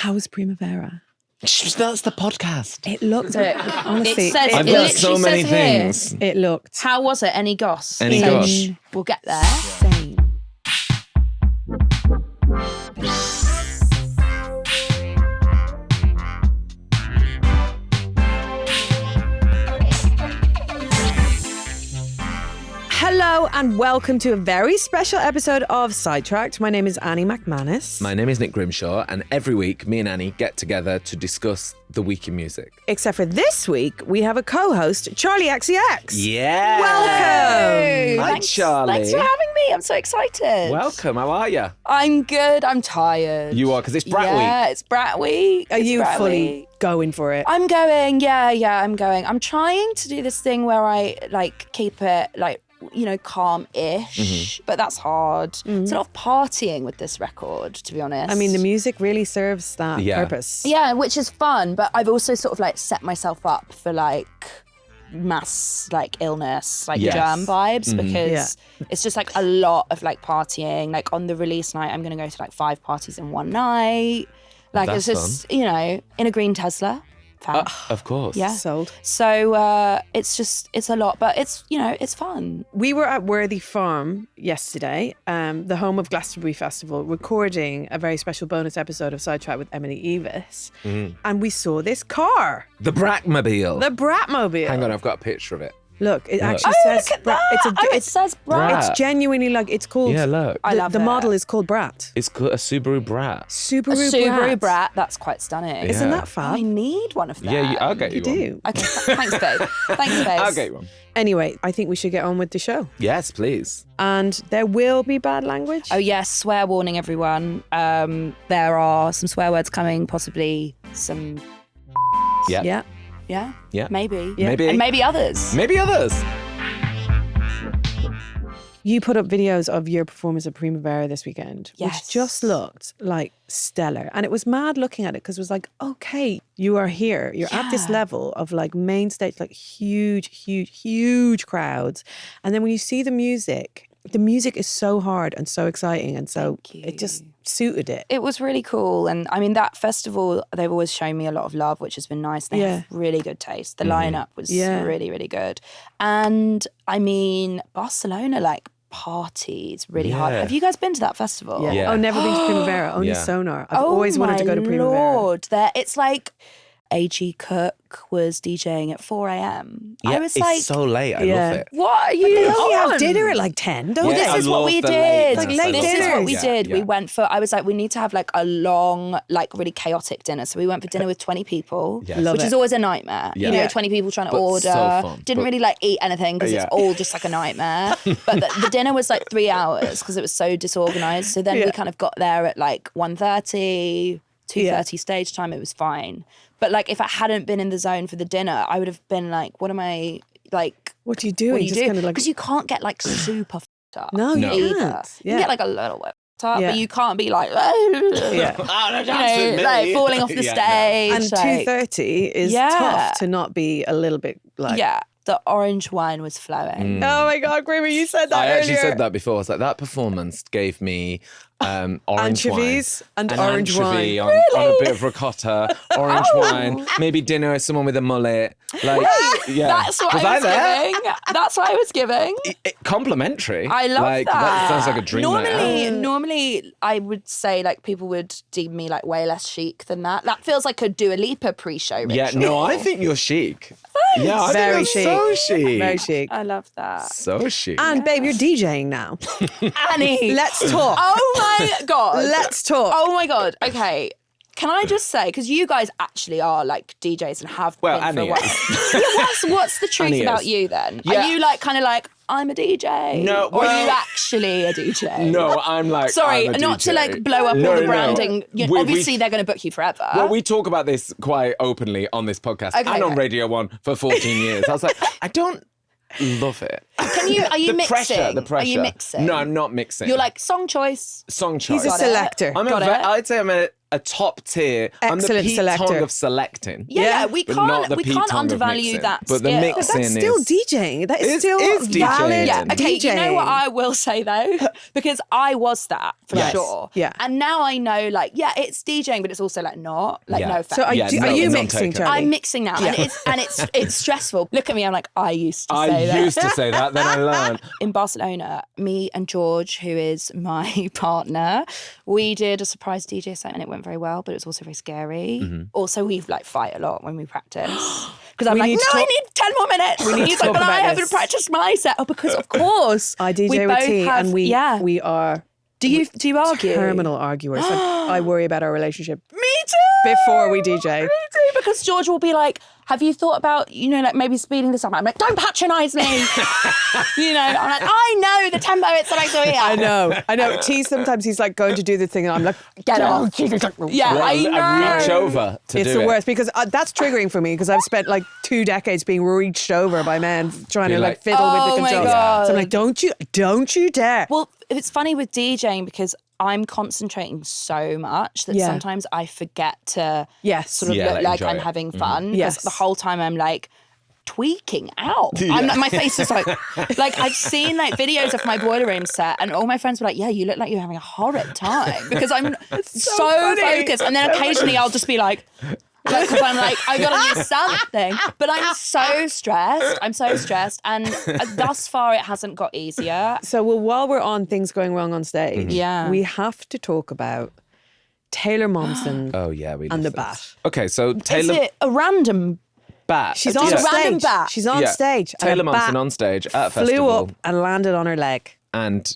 How's Primavera? That's the podcast. It looked, honestly, I've got so many things. It looked. How was it? Any goss? Any goss? We'll get there. Insane. Hello and welcome to a very special episode of Sidetracked. My name is Annie McManus. My name is Nick Grimshaw, and every week me and Annie get together to discuss the week in music. Except for this week, we have a co-host, Charli XCX. Yeah. Welcome. Hi, Charli. Thanks for having me. I'm so excited. Welcome. How are you? I'm good. I'm tired. You are, because it's Brat week. Yeah, it's Brat week. Are It's you Brat fully week. going for it? I'm going. Yeah, I'm going. I'm trying to do this thing where I keep it calm-ish, but that's hard. It's a lot of partying with this record, to be honest. I mean, the music really serves that purpose. Yeah, which is fun, but I've also sort of set myself up for mass illness, Yes. germ vibes, because it's just a lot of partying. On the release night, I'm gonna go to 5 parties in one night. That's it's just in a green Tesla. Of course. Yeah. Sold. So it's a lot, but it's fun. We were at Worthy Farm yesterday, the home of Glastonbury Festival, recording a very special bonus episode of Sidetracked with Emily Evis. And we saw this car. The Bratmobile. The Bratmobile. Hang on, I've got a picture of it. Look, it actually Oh, says look at Brat. that. It says Brat. It's genuinely it's called. Yeah, look. I love the it. model is called Brat. It's called a Subaru Brat. Subaru Brat. That's quite stunning. Yeah. Isn't that fab? I need one of them. Yeah, I'll get you You one. do. Okay, thanks, babe. Thanks, babe. I'll get you one. Anyway, I think we should get on with the show. Yes, please. And there will be bad language. Oh yes, swear warning, everyone. There are some swear words coming, possibly some. Yeah. Yeah. Yeah. Yeah. Maybe. Yeah. Maybe. And maybe others. Maybe others. You put up videos of your performance at Primavera this weekend, Yes. which just looked stellar. And it was mad looking at it because it was okay, you are here. You're at this level of main stage, huge crowds. And then when you see the music is so hard and so exciting. And so it just suited it. It was really cool. And I mean, that festival, they've always shown me a lot of love, which has been nice. They have really good taste. The lineup was really, really good. And I mean, Barcelona, parties really hard. Have you guys been to that festival? Yeah. Yeah. Oh, never been to Primavera, only Yeah. Sonar. I've always wanted to go to Primavera. Lord, it's A.G. Cook was DJing at 4 a.m. Yeah, I was it's so late. I love it. what are you They only on? have dinner at 10, don't Well, they? I this is what love we the did. lateness. late This is what dinners. we Yeah, did. yeah. We went for, I was we need to have a long, really chaotic dinner. So we went for dinner with 20 people, Yes. Love which it. is always a nightmare. Yeah. You know, Yeah. 20 people trying to But order. so fun. Didn't But- really eat anything because Yeah. it's all just a nightmare. But the dinner was 3 hours because it was so disorganized. So then we kind of got there at 1:30, 2:30 stage time. It was fine. But if I hadn't been in the zone for the dinner, I would have been what am I What do you do? What do you Just do? kind of Because you can't get super f***ed up. No, you either. can't. You can get a little bit f***ed up, Yeah. but you can't be falling off the stage. And 2:30 is tough to not be a little bit Yeah, the orange wine was flowing. Oh my God, Grimmy, you said that I earlier. actually said that before. I was that performance gave me orange Anchovies wine. and An orange anchovy wine. on a bit of ricotta, orange wine, maybe dinner with someone with a mullet. Yeah. That's what I was giving. That's what I was giving. Complimentary. I love that. That sounds like a dream night out. Normally, I would say people would deem me way less chic than that. That feels like a Dua Lipa pre-show ritual. Yeah, no, I think you're chic. Yeah, I Very think you're so chic. Very chic. I love that. So chic. And babe, you're DJing now. Annie, Let's talk. Oh my God. Let's talk. Oh my God. Okay. Can I just say, because you guys actually are DJs and have been for a Annie while. is. What's the truth Annie about is. you then? Yeah. Are you I'm a DJ? No, Or are well- you actually a DJ? No, I'm Sorry, I'm a not DJ. to blow up all No, the no. branding. We- Obviously, they're going to book you forever. Well, we talk about this quite openly on this podcast Okay, and on okay. Radio 1 for 14 years. I was I don't love it. Are you mixing? The pressure. Are you mixing? No, I'm not mixing. You're like song choice. Song choice. He's a selector. I'd say I'm a top tier. I'm the Excellent Pete selector. Tong of selecting. Yeah, we But not can't the we Pete can't Tong of undervalue mixing. that But the skill. mixing That's still is DJing. That is It still is DJing. valid. Yeah, okay, DJing. you know what I will say though? Because I was that for Yes. sure. Yeah. And now I know, like, yeah, it's DJing, but it's also like not. Like, Yeah. no offense. So are Yeah, you, no, are you it's mixing, non-taker. Charlie? I'm mixing now, and it's stressful. Look at me, I'm like, I used to say that. I used to say that, then I learned. In Barcelona, me and George, who is my partner, we did a surprise DJ set and it went very well, but it was also very scary. Also, we like fight a lot when we practice. Because I'm We like, need no, to I talk- need 10 more minutes. We need to He's like, talk but I about haven't this. practiced my set. Oh, because of course. I DJ we with both T, have, and we are Do you argue? terminal arguers. Like, I worry about our relationship Me too. before we DJ. Me too, because George will be like, have you thought about, like maybe speeding this up? I'm like, don't patronise me. I'm like, I know the tempo it's supposed to be at. I know. T sometimes he's like going to do the thing, and I'm like, Get on. Yeah, Well, I know. I reach over to it's do the it. worst because that's triggering for me because I've spent like 2 decades being reached over by men trying to You're like like, fiddle with oh the my controls. God. So I'm like, don't you dare. Well, it's funny with DJing because I'm concentrating so much that Yeah. sometimes I forget to Yes. sort of Yeah, look like, like enjoy I'm it. having fun. Because Yes. the whole time I'm like tweaking out. My face is like I've seen like videos of my boiler room set and all my friends were like, yeah, you look like you're having a horrid time because I'm so funny. focused. And then occasionally I'll just be like, because I'm like, I gotta do something. But I'm so stressed. And thus far, it hasn't got easier. So while we're on things going wrong on stage, Yeah. we have to talk about Taylor Momsen Oh, yeah. We and love the this. bat. Okay, so Is Taylor it a random? Bat. She's on Just a random stage. bat. She's on Yeah. stage. and Taylor a bat Momsen on stage at a flew festival up and landed on her leg. and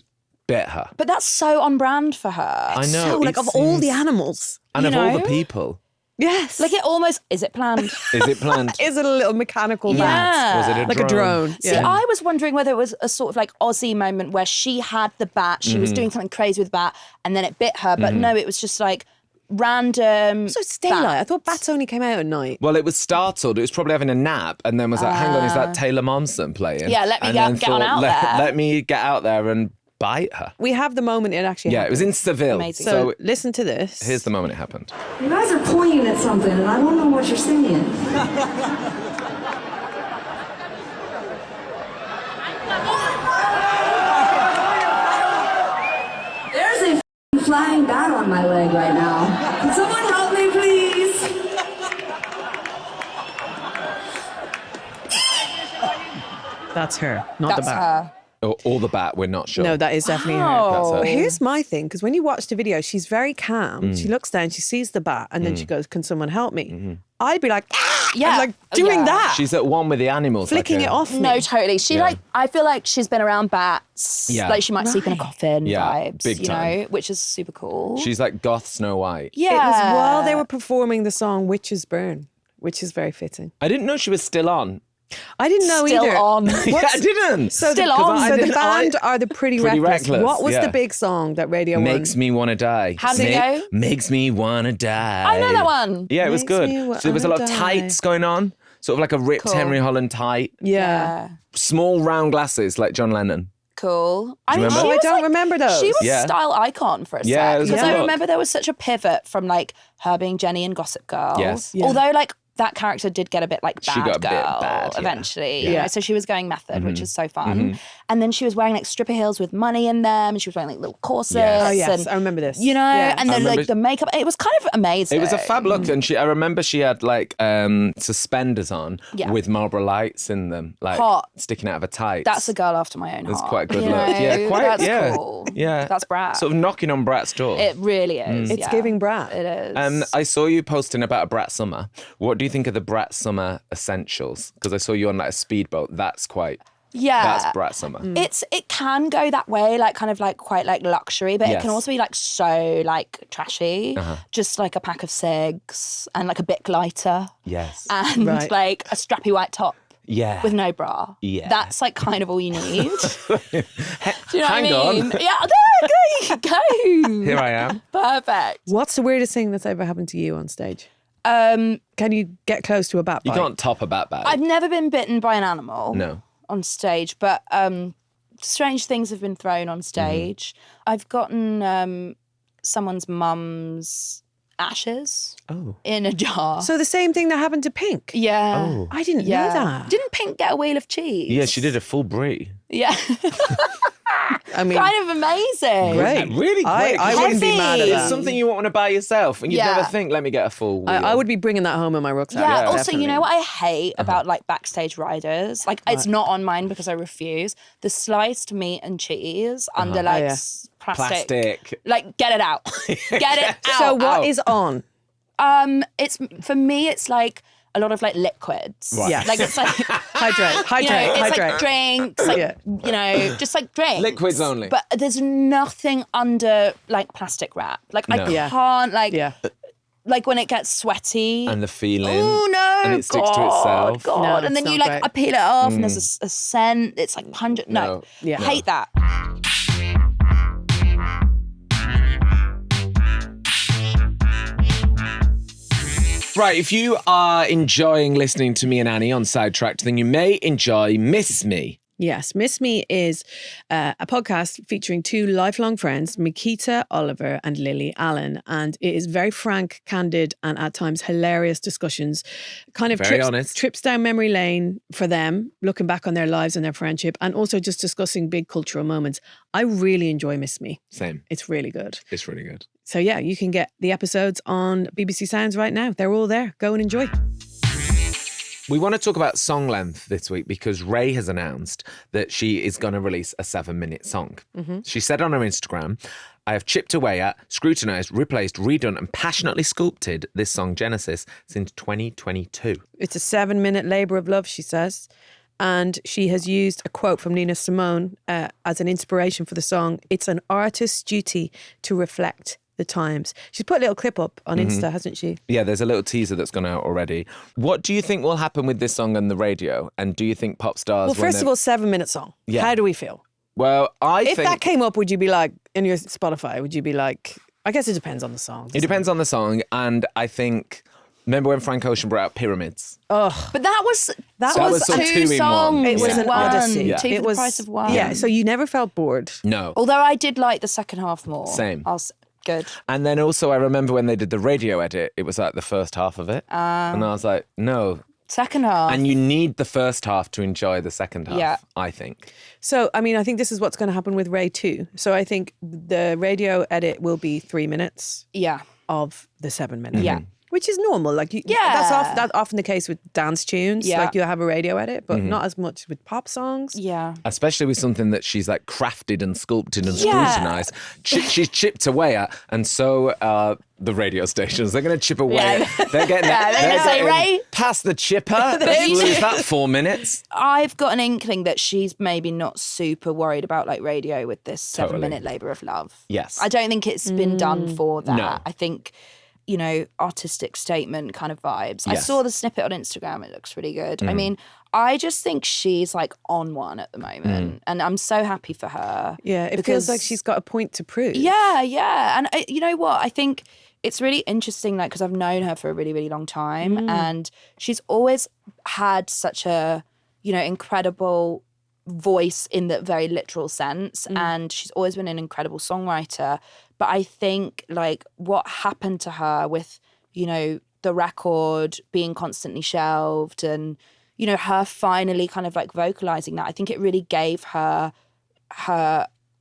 bit her. But that's so on brand for her. I know. So, like, it of all the seems- animals. And you of all know? the people. Yes. Like it almost is it planned? Is it planned? Is it a little mechanical bat? Yeah. Was it a Like drone? a drone. See, I was wondering whether it was a sort of like Aussie moment where she had the bat, she was doing something crazy with the bat, and then it bit her. But no, it was just like random. So it's daylight. I thought bats only came out at night. Well, it was startled. It was probably having a nap and then was like, hang on, is that Taylor Momsen playing? Yeah, let me And get then on out there. Let me get out there and bite her. We have the moment it actually Yeah, happened. it was in Seville. Amazing. So listen to this. Here's the moment it happened. You guys are pointing at something, and I don't know what you're saying. There's a flying bat on my leg right now. Can someone help me, please? That's her, not That's the bat. her. Or the bat, we're not sure. No, that is definitely her. Oh. That's But her. here's my thing, because when you watch the video, she's very calm. She looks down, she sees the bat, and then she goes, "Can someone help me?" I'd be like, "Ah!" Yeah. I'm like doing Yeah. that, She's at one with the animals. flicking like it off me. No, totally. She Yeah. I feel like she's been around bats. Yeah. Like she might sleep in a Right. coffin Yeah, vibes, big you time. know, which is super cool. She's like goth Snow White. yeah. It was while they were performing the song "Witches Burn," which is very fitting. I didn't know she was still on. I didn't know Still either. on. Yeah, I didn't. So Still the, on. So the didn't- band are the Pretty Pretty Reckless. Reckless, What was yeah. the big song that Radio Makes 1? me wanna die. How did it go? Makes me wanna die. I know that one. Yeah, it was Makes good. me So there was a lot of wanna tights going on, sort of like a ripped Cool. Henry Holland tight, Yeah. small round glasses like John Lennon. Cool. I mean, remember? she Oh, I was don't remember those. She was Yeah. style icon for a Yeah, it sec. was a Because I look. remember there was such a pivot from like her being Jenny and Gossip Girl. Yes. Yeah. Although like that character did get a bit like bad She got a bit girl bad, yeah. eventually. Yeah. You know? So she was going method, which is so fun. And then she was wearing like stripper heels with money in them, and she was wearing like little corsets. Yes. Oh yes, and, I remember this. you know, Yeah. and then remember- like the makeup. It was kind of amazing. It was a fab look, and I remember she had like suspenders on Yeah. with Marlboro lights in them, like Hot. sticking out of her tights. That's a girl after my own heart. It's quite a good you look. know? Yeah, quite. That's yeah, cool. yeah. That's Brat. Sort of knocking on Brat's door. It really is. It's yeah. giving Brat. It is. I saw you posting about a Brat summer. What do you think of the Brat summer essentials? Because I saw you on like a speedboat. That's yeah. Brat summer. It can go that way, like kind of like quite like luxury, but it Yes. can also be like so like trashy. Just like a pack of cigs and like a Bic lighter Yes. and Right. like a strappy white top yeah. with no bra. Yeah. That's like kind of all you need. Do you know Hang what I mean? on. Yeah, there you go. Here I am. Perfect. What's the weirdest thing that's ever happened to you on stage? Can you get close to a bat You bite? can't top a bat bag. I've never been bitten by an animal. No. on stage, but strange things have been thrown on stage. I've gotten someone's mum's ashes in a jar. So the same thing that happened to Pink? Yeah. Oh. I didn't know that. Didn't Pink get a wheel of cheese? Yeah, she did a full brie. Yeah. I mean, kind of amazing. great. Really great. I wouldn't be mad at Heavy. that. It's something you want to buy yourself, and you'd Yeah. never think, let me get a full wheel. I would be bringing that home in my rucksack. Yeah, also, definitely. you know what I hate about like backstage riders? Like, it's not on mine because I refuse. The sliced meat and cheese under like plastic. Like, get it out. Get it out. So what is on? It's for me, it's like a lot of like liquids. Right. Yeah. Like, it's like, Hydrate, you know, it's hydrate. like drinks, like, you know, just like drinks. Liquids only. But there's nothing under like plastic wrap. Like, I No. can't, like, Yeah. like when it gets sweaty. And the feeling. Oh no! And it sticks to itself. God. No, And then it's you not like, great. I peel it off, and there's a scent. It's like pungent. No, Yeah. hate that. Right, if you are enjoying listening to me and Annie on Sidetracked, then you may enjoy Miss Me. Yes, Miss Me is a podcast featuring two lifelong friends, Mikita Oliver and Lily Allen. And it is very frank, candid, and at times hilarious discussions. Kind of Very honest. trips down memory lane for them, looking back on their lives and their friendship, and also just discussing big cultural moments. I really enjoy Miss Me. Same. It's really good. It's really good. So yeah, you can get the episodes on BBC Sounds right now. They're all there. Go and enjoy. We want to talk about song length this week because Raye has announced that she is going to release a 7-minute song. She said on her Instagram, I have chipped away at, scrutinised, replaced, redone and passionately sculpted this song Genesis since 2022. It's a 7-minute labour of love, she says. And she has used a quote from Nina Simone as an inspiration for the song. It's an artist's duty to reflect the times. She's put a little clip up on Insta, hasn't she? Yeah, there's a little teaser that's gone out already. What do you think will happen with this song on the radio? And do you think pop stars... Well, first of all, 7-minute song. Yeah. How do we feel? Well, If that came up, would you be like, in your Spotify, would you be like, I guess it depends on the song. It depends on the song. And I think... Remember when Frank Ocean brought out Pyramids? But that was sort of two two in one. songs. It was in an one. odyssey. Yeah. Two It for was the price of one. Yeah, so you never felt bored. No. Although I did like the second half more. Same. Good. And then also I remember when they did the radio edit, it was like the first half of it. And I was like, no. Second half. And you need the first half to enjoy the second half, Yeah. I think. So, I mean, I think this is what's going to happen with Raye too. So I think the radio edit will be 3 minutes Yeah. of the 7 minutes. Yeah. Which is normal. Like, Yeah. that's often the case with dance tunes. Yeah. Like, you'll have a radio edit, but not as much with pop songs. Yeah. Especially with something that she's like crafted and sculpted and Yeah. scrutinised. She's chipped away at, and so are the radio stations. They're going to chip away at. They're getting, Yeah, they're they're gonna say, getting "Ray." past the chipper. Let's lose that 4 minutes. I've got an inkling that she's maybe not super worried about like radio with this Totally. 7-minute labour of love. Yes. I don't think it's been done for that. No. I think, you know, artistic statement kind of vibes. I Yes. saw the snippet on Instagram. It looks really good. I mean, I just think she's like on one at the moment. And I'm so happy for her. Yeah, it because- feels like she's got a point to prove. Yeah, yeah. And you know what? I think it's really interesting, like, because I've known her for a really, really long time. And she's always had such a, you know, incredible voice in the very literal sense. And she's always been an incredible songwriter. But I think, like, what happened to her with, you know, the record being constantly shelved and, you know, her finally kind of like vocalizing that, I think it really gave her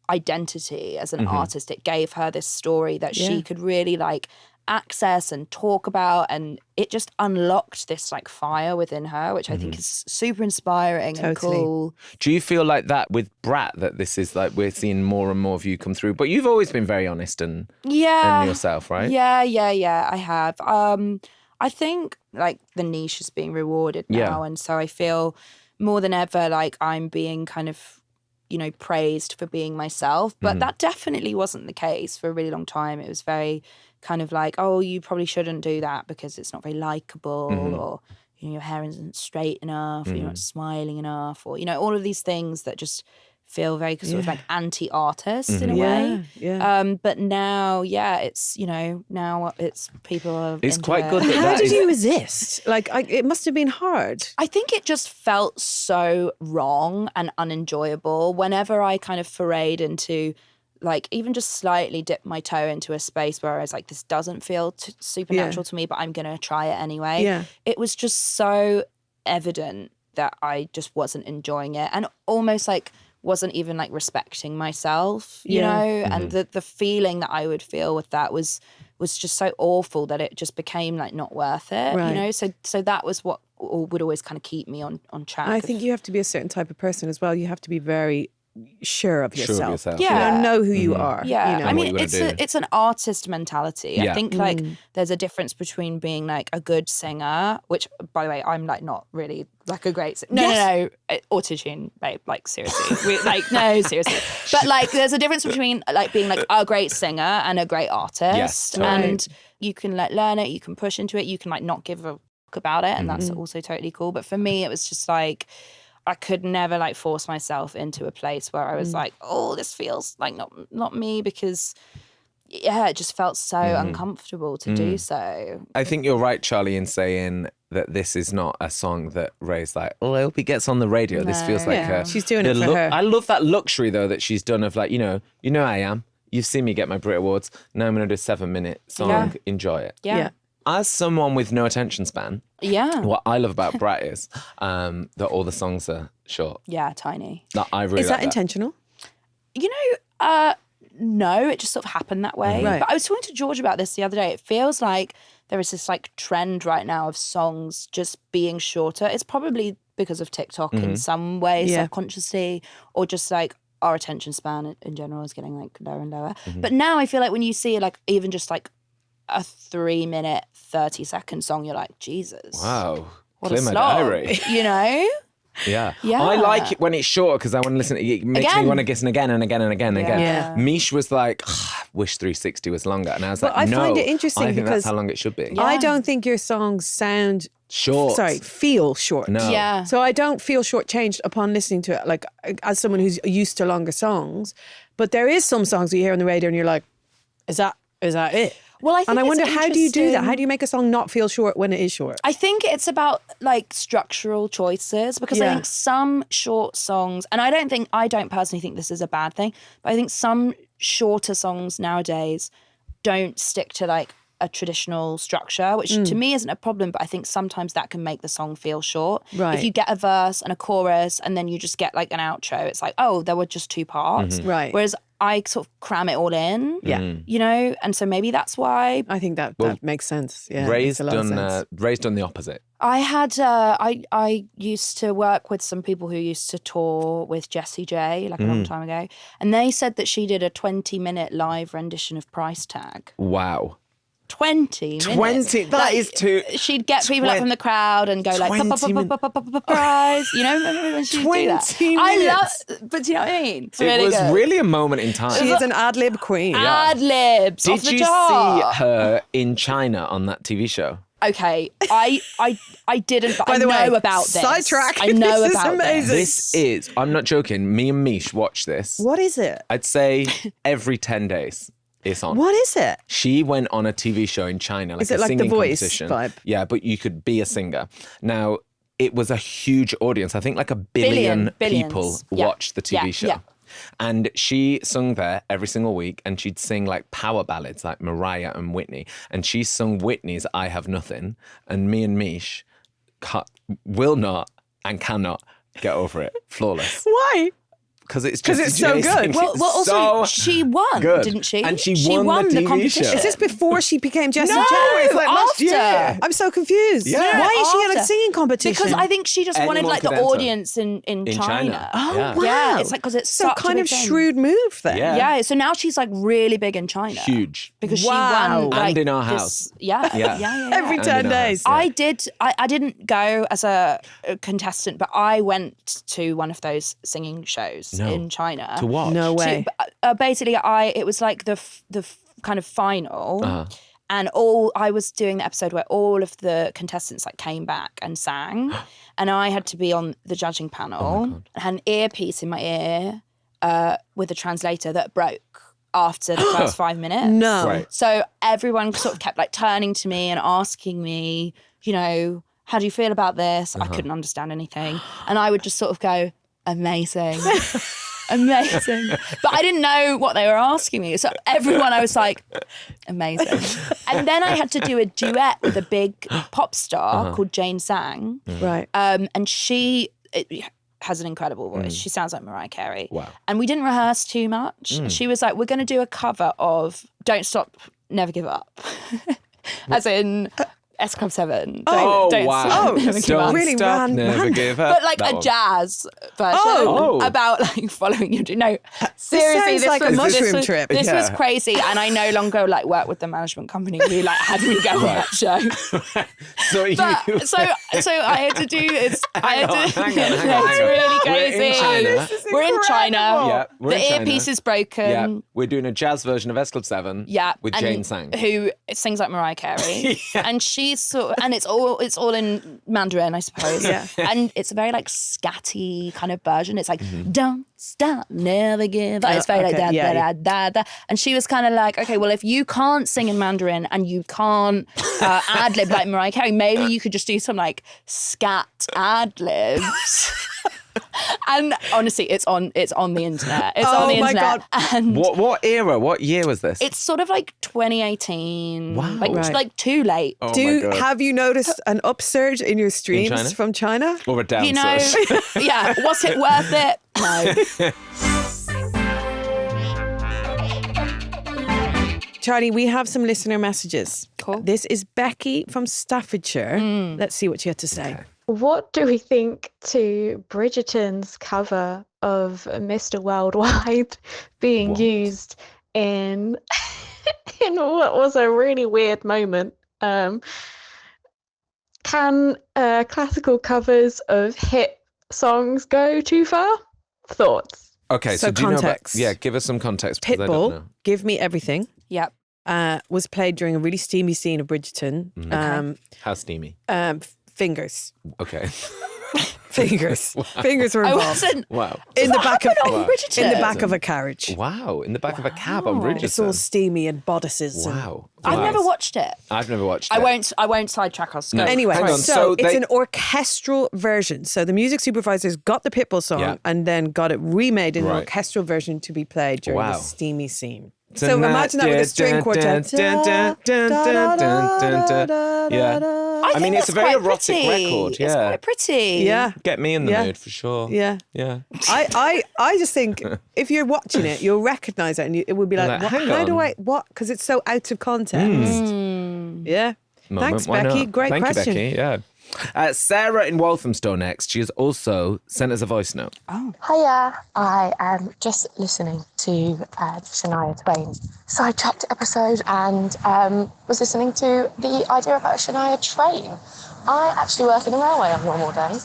identity as an artist. It gave her this story that she could really like access and talk about, and it just unlocked this like fire within her, which I think is super inspiring and Totally. cool. Do you feel like that with Brat, that this is like we're seeing more and more of you come through? But you've always been very honest and yourself, right? Yeah, I have. I think like the niche is being rewarded now, and so I feel more than ever like I'm being kind of, you know, praised for being myself. But that definitely wasn't the case for a really long time. It was very kind of like, oh, you probably shouldn't do that because it's not very likable, or, you know, your hair isn't straight enough, or you're not smiling enough, or, you know, all of these things that just feel very sort of like anti-artist in a way. But now, it's, now it's people are It's into quite it. good that How did you resist? Like, it must have been hard. I think it just felt so wrong and unenjoyable whenever I kind of forayed into, like, even just slightly dipped my toe into a space where I was like, this doesn't feel supernatural to me, but I'm going to try it anyway. Yeah. It was just so evident that I just wasn't enjoying it, and almost like wasn't even like respecting myself, you know? And the feeling that I would feel with that was just so awful that it just became like not worth it, you know? So that was what would always kind of keep me on track. I think you have to be a certain type of person as well. You have to be very sure of yourself. Yeah. Know who you are. Yeah. You know? I mean, it's an artist mentality. Yeah. I think like there's a difference between being like a good singer, which by the way, I'm like not really like a great singer. No. Auto-tune, babe, like seriously. No, seriously. But like there's a difference between like being like a great singer and a great artist. Yes, totally. And you can like learn it, you can push into it, you can like not give a fuck about it, and that's also totally cool. But for me, it was just like I could never like force myself into a place where I was like, oh, this feels like not me, because it just felt so uncomfortable to do so. I think you're right, Charlie, in saying that this is not a song that Ray's like, oh, I hope he gets on the radio. This feels like she's doing it for her. I love that luxury though that she's done of like, you know I am. You've seen me get my Brit Awards. Now I'm going to do a 7-minute song. Enjoy it. Yeah. As someone with no attention span, what I love about Brat is that all the songs are short. Yeah, tiny. Like, I really Is like that intentional? You know, no, it just sort of happened that way. Right. But I was talking to George about this the other day. It feels like there is this like trend right now of songs just being shorter. It's probably because of TikTok in some way, subconsciously, or just like our attention span in general is getting like lower and lower. But now I feel like when you see like even just like a 3-minute, 30-second song, you're like, Jesus. Wow. What Clear a my slog, diary. you know? Yeah. Yeah. I like it when it's short because I want to listen. It makes me Again. want to listen again and again and again and again. Yeah. Mish was like, wish 360 was longer. And I was But like, I no. find it interesting I think because that's how long it should be. Yeah. I don't think your songs feel short. No. Yeah. So I don't feel shortchanged upon listening to it, like as someone who's used to longer songs. But there is some songs you hear on the radio and you're like, is that it? Well, I think and I it's wonder, how do you do that? interesting. How do you make a song not feel short when it is short? I think it's about like structural choices, because I think some short songs, and I don't personally think this is a bad thing, but I think some shorter songs nowadays don't stick to like a traditional structure, which to me isn't a problem, but I think sometimes that can make the song feel short. Right. If you get a verse and a chorus and then you just get like an outro, it's like, oh, there were just 2 parts. Right. Whereas I sort of cram it all in. Yeah. You know, and so maybe that's why I think that makes sense. Yeah, Ray's makes a lot of sense. done the opposite. I had I used to work with some people who used to tour with Jessie J like a long time ago, and they said that she did a 20-minute live rendition of Price Tag. Wow. 20 minutes. 20, that is too... She'd get people up from the crowd and go like, 20 prize. You know, remember when she'd do that? 20 minutes. But do you know what I mean? It's It really was good. really a moment in time. She is an ad-lib queen. Ad-libs off Did the you top. see her in China on that TV show? Okay, I didn't, but By the I way, know about this. Sidetracked. I know This is about amazing. this. This is, I'm not joking, me and Mish watch this. What is it? I'd say every 10 days it's on. What is it? She went on a TV show in China, like Is it a like The singing Voice competition. vibe? Yeah, but you could be a singer. Now, it was a huge audience. I think like a billion Billions. people Yeah. watched the TV show. Yeah. And she sung there every single week, and she'd sing like power ballads like Mariah and Whitney. And she sung Whitney's I Have Nothing. And me and Mish will not and cannot get over it. Flawless. Why? Because it's Because just it's so good. Well, also, she won, good. didn't she? And she won the TV competition. show. Is this before she became Jessie No, J? it's like last after. year. I'm so confused. Yeah. Why is she in a After. singing competition? Because I think she just wanted Anyone like the could enter. audience in China. Oh, Yeah. wow. Yeah, it's like because it's so such kind a of big thing. shrewd move then. Yeah. Yeah, so now she's like really big in China. Huge. Because Wow. she won. And Like, in our this- house. Yeah. Yeah. Yeah. Every And 10 in our days. house, yeah. I didn't go as a contestant, but I went to one of those singing shows No. in China. To watch. No way. Basically, it was like the kind of final, Uh-huh. and I was doing the episode where all of the contestants like came back and sang, and I had to be on the judging panel. I had an earpiece in my ear, with a translator that broke after the first 5 minutes. No. Right. So everyone sort of kept like turning to me and asking me, you know, how do you feel about this? I couldn't understand anything. And I would just sort of go, amazing. Amazing. But I didn't know what they were asking me. So everyone, I was like, amazing. And then I had to do a duet with a big pop star called Jane Sang. Right. And she has an incredible voice. She sounds like Mariah Carey. Wow. And we didn't rehearse too much. She was like, we're going to do a cover of Don't Stop, Never Give Up. As in... S Club 7. Wow. Stop, never give up. Really stop, never random. give up. But like That a one. jazz version Oh. about like following your dream. No, seriously, sounds like a mushroom trip. This was Yeah. crazy, and I no longer like work with the management company who like had me go on that show. So you... But, so I had to do this. I had to. hang on. It's really crazy. We're in China. Yeah, we're The in China. earpiece is broken. Yeah, we're doing a jazz version of S Club 7 with and Jane Sang. who sings like Mariah Carey, and she's and it's all in Mandarin, I suppose. Yeah. And it's a very like scatty kind of version. It's like don't stop, never give up. It's very like okay, da, yeah, da, da, da. And she was kind of like, okay, well, if you can't sing in Mandarin and you can't ad lib like Mariah Carey, maybe you could just do some like scat ad libs. And honestly, it's on the internet. It's on the Oh my internet. And What era? What year was this? it's sort of like 2018. Wow. Like, Right. like too late. Oh my God. Have you noticed an upsurge in your streams China? from China? Or a You know, downsurge? yeah, was it worth it? No. Charlie, we have some listener messages. Cool. This is Becky from Staffordshire. Let's see what she had to say. What do we think to Bridgerton's cover of Mr. Worldwide being What? used in in what was a really weird moment? Can classical covers of hit songs go too far? Thoughts? Okay, So so do you know about... context. Yeah, give us some context. because I don't Pitbull, know. Give Me Everything, Yep. was played during a really steamy scene of Bridgerton. How steamy. Fingers. Okay. Fingers. Fingers were I involved. wasn't. Wow. In the back of on Bridgerton? in the back of a carriage. Wow. In the back of a cab on Bridgerton. It's all steamy and bodices. and- Wow. I've Nice. never watched it. I've never watched it. I won't sidetrack us. No. Anyway, Hang on, so, so it's they- an orchestral version. So the music supervisors got the Pitbull song Yeah. and then got it remade in an Right. orchestral version to be played during Wow. the steamy scene. So imagine that with a string quartet. Yeah. I mean, it's a very erotic record. Yeah. It's quite pretty. Yeah. Get me in the Yeah. mood for sure. Yeah. Yeah. I just think if you're watching it, you'll recognize it and it will be like, Like, what, hang how do on. I, what? Because it's so out of context. Yeah. Thanks, Why Becky. not? Great Thank question. you, Becky. Yeah. Sarah in Walthamstow next. She has also sent us a voice note. Hiya, I am just listening to Shania Twain Sidetracked episode and was listening to the idea about a Shania train. I actually work in a railway on normal days.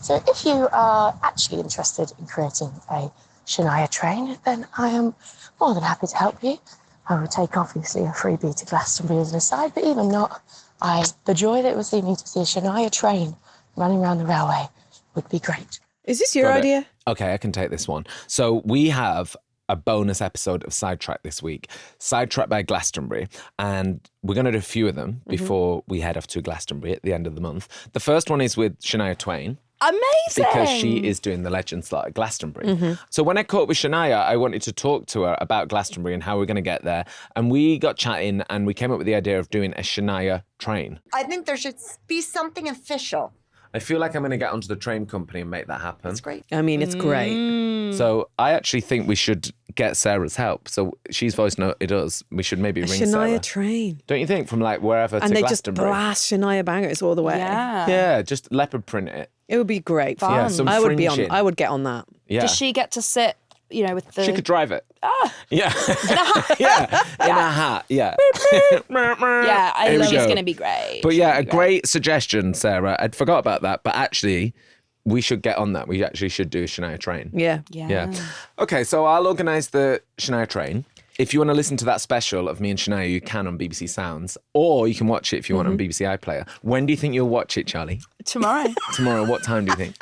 So if you are actually interested in creating a Shania train, then I am more than happy to help you. I will take obviously a freebie to Glastonbury as an aside, but even not, the joy that it would see me to see a Shania train running around the railway would be great. Is this your Got it. idea? Okay, I can take this one. So we have a bonus episode of Sidetracked this week, Sidetracked by Glastonbury, and we're going to do a few of them before we head off to Glastonbury at the end of the month. The first one is with Shania Twain. Amazing. Because she is doing the legend slot at Glastonbury. So when I caught up with Shania, I wanted to talk to her about Glastonbury and how we're going to get there. And we got chatting and we came up with the idea of doing a Shania train. I think there should be something official. I feel like I'm going to get onto the train company and make that happen. That's great. I mean, it's great. So I actually think we should get Sarah's help. So she's voice noted us. We should maybe ring Shania Sarah. train. Don't you think? From like wherever And to they just Glastonbury. blast Shania bangers all the way. Yeah. Yeah, just leopard print it. It would be great. Fun. Yeah, some I would be on. fringing. I would get on that. Yeah. Does she get to sit, with the... She could drive it. Yeah. Yeah. In a hat. Yeah. Yeah, I Here we love it's go. going to be great. But It's yeah, gonna a be great suggestion, Sarah. I'd forgot about that, but actually, we should get on that. We actually should do a Shania train. Yeah. Yeah. Okay, so I'll organise the Shania train. If you want to listen to that special of me and Shania, you can on BBC Sounds, or you can watch it if you want on BBC iPlayer. When do you think you'll watch it, Charlie? Tomorrow. Tomorrow. What time do you think?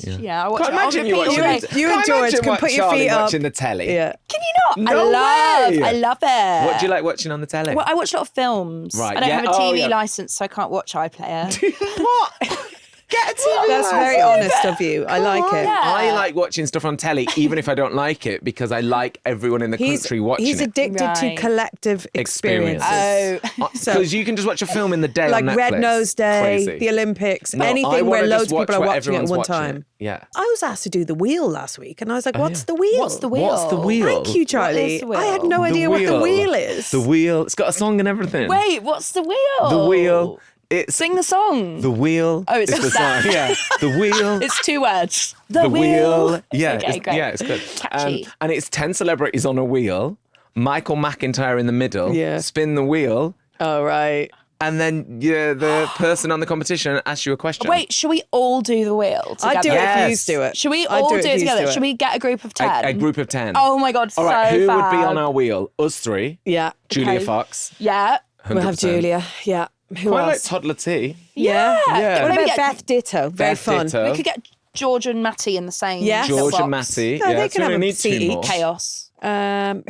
Yeah, I watch Can't it on imagine you repeat. watching You and George can put your feet up. watching the telly. Yeah. Can you not? No I way. love it. What do you like watching on the telly? Well, I watch a lot of films. Right, I don't yeah. have a Oh, TV yeah. license, so I can't watch iPlayer. What? Get a TV That's very honest of you. I like it. Yeah. I like watching stuff on telly, even if I don't like it, because I like everyone in the country watching He's it. addicted to Right. collective Experience. experiences. Because you can just watch a film in the day Like on Netflix. Red Nose Day, Crazy. the Olympics, No, I anything where wanna loads just of people watch are what watching it at everyone's one watching time. it. Yeah. I was asked to do The Wheel last week, and I was like, what's the wheel? What's the wheel? What's the wheel? Thank you, Charlie. the wheel? I had no idea what the wheel is. The wheel. It's got a song and everything. Wait, what's the wheel? The wheel. It's Sing the song. the wheel. Oh, it's the just that. song. Yeah. The wheel. It's 2 words. the wheel. Yeah. Okay, it's, great. yeah, it's good. Catchy. And it's 10 celebrities on a wheel. Michael McIntyre in the middle. Yeah. Spin the wheel. Oh, right. And then the person on the competition asks you a question. Wait, should we all do the wheel together? I'd do it if Yes. you do it. Should we I'd all do it if you together? do Should we get a group of 10? A group of 10. Oh my God, All right, so who would be fab. on our wheel? Us three. Yeah. Julia Okay. Fox. Yeah. 100%. We'll have Julia. Yeah. Who Quite like else? Toddler T. Yeah. Yeah. What Maybe about get- Beth Ditto? Very Beth fun. Ditto. We could get George and Matty in the same Yes. little George and box. Matty. No, yeah, they so can we have a need seat 2 each. more. Chaos.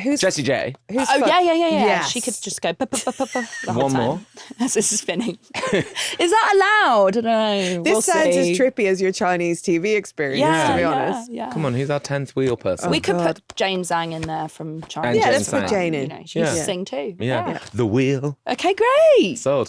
Who's Jessie J. Who's Oh, fun? yeah. Yes. She could just go the whole One time. more. As this is spinning. Is that allowed? I don't know. This We'll sounds see. as trippy as your Chinese TV experience, Yeah, to be yeah, honest. yeah. Come on, who's our 10th wheel person? We could God. put Jane Zhang in there from China. And Yeah, Jane let's put Sang. Jane in. You know, she Yeah. used to sing too. Yeah. The wheel. Okay, great. Sold.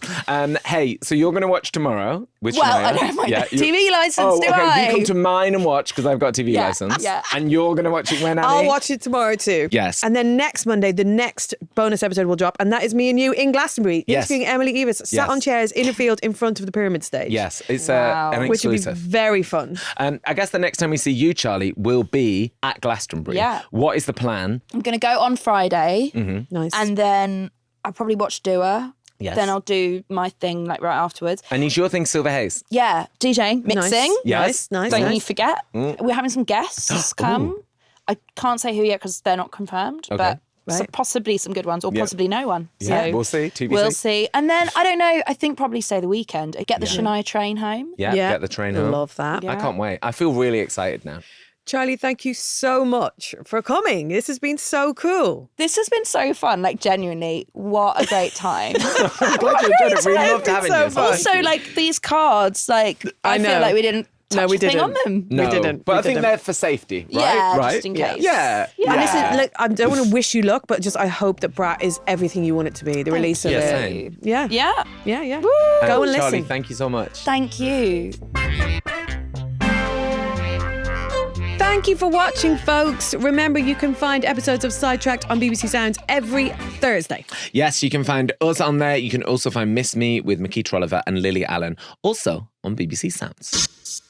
Hey, so you're going to watch tomorrow with Well, Shania. I don't have my you- TV license, Oh, do okay. I? You come to mine and watch because I've got a TV Yeah, license. yeah. And you're going to watch it when, Annie? I'll watch it tomorrow too. Yes. And then next Monday, the next bonus episode will drop, and that is me and you in Glastonbury, Yes. interviewing Emily Evis, sat Yes. on chairs in a field in front of the pyramid stage. Yes, it's Wow. an Which would be exclusive. very fun. I guess the next time we see you, Charlie, will be at Glastonbury. Yeah. What is the plan? I'm going to go on Friday Nice. and then I'll probably watch Dua. Yes. Then I'll do my thing like right afterwards. And is your thing Silver Haze? Yeah, DJing, mixing. Yes. Nice. Don't you nice. forget. We're having some guests come. I can't say who yet because they're not confirmed, but so Right. possibly some good ones or Yeah. possibly no one. Yeah, So we'll see. TBC. we'll see. And then, I don't know, I think probably say the weekend. Get the Shania train home. Yeah, get the train home. Love that. I can't wait. I feel really excited now. Charlie, thank you so much for coming. This has been so cool. This has been so fun, like genuinely, what a great time. I'm glad you enjoyed it. We loved having so you. fun. Also, like these cards, like I know. feel like we didn't touch No, we a thing on didn't. them. No, We didn't. But We I think didn't. they're for safety, right? Yeah, right? just in case. Yeah. Yeah. And listen, look, I don't want to wish you luck, but just I hope that Brat is everything you want it to be. The release of Yeah, it. same. Yeah. Yeah. Yeah. Woo. Go and Charlie, listen. thank you so much. Thank you. Thank you for watching, folks. Remember, you can find episodes of Sidetracked on BBC Sounds every Thursday. Yes, you can find us on there. You can also find Miss Me with Makita Oliver and Lily Allen, also on BBC Sounds.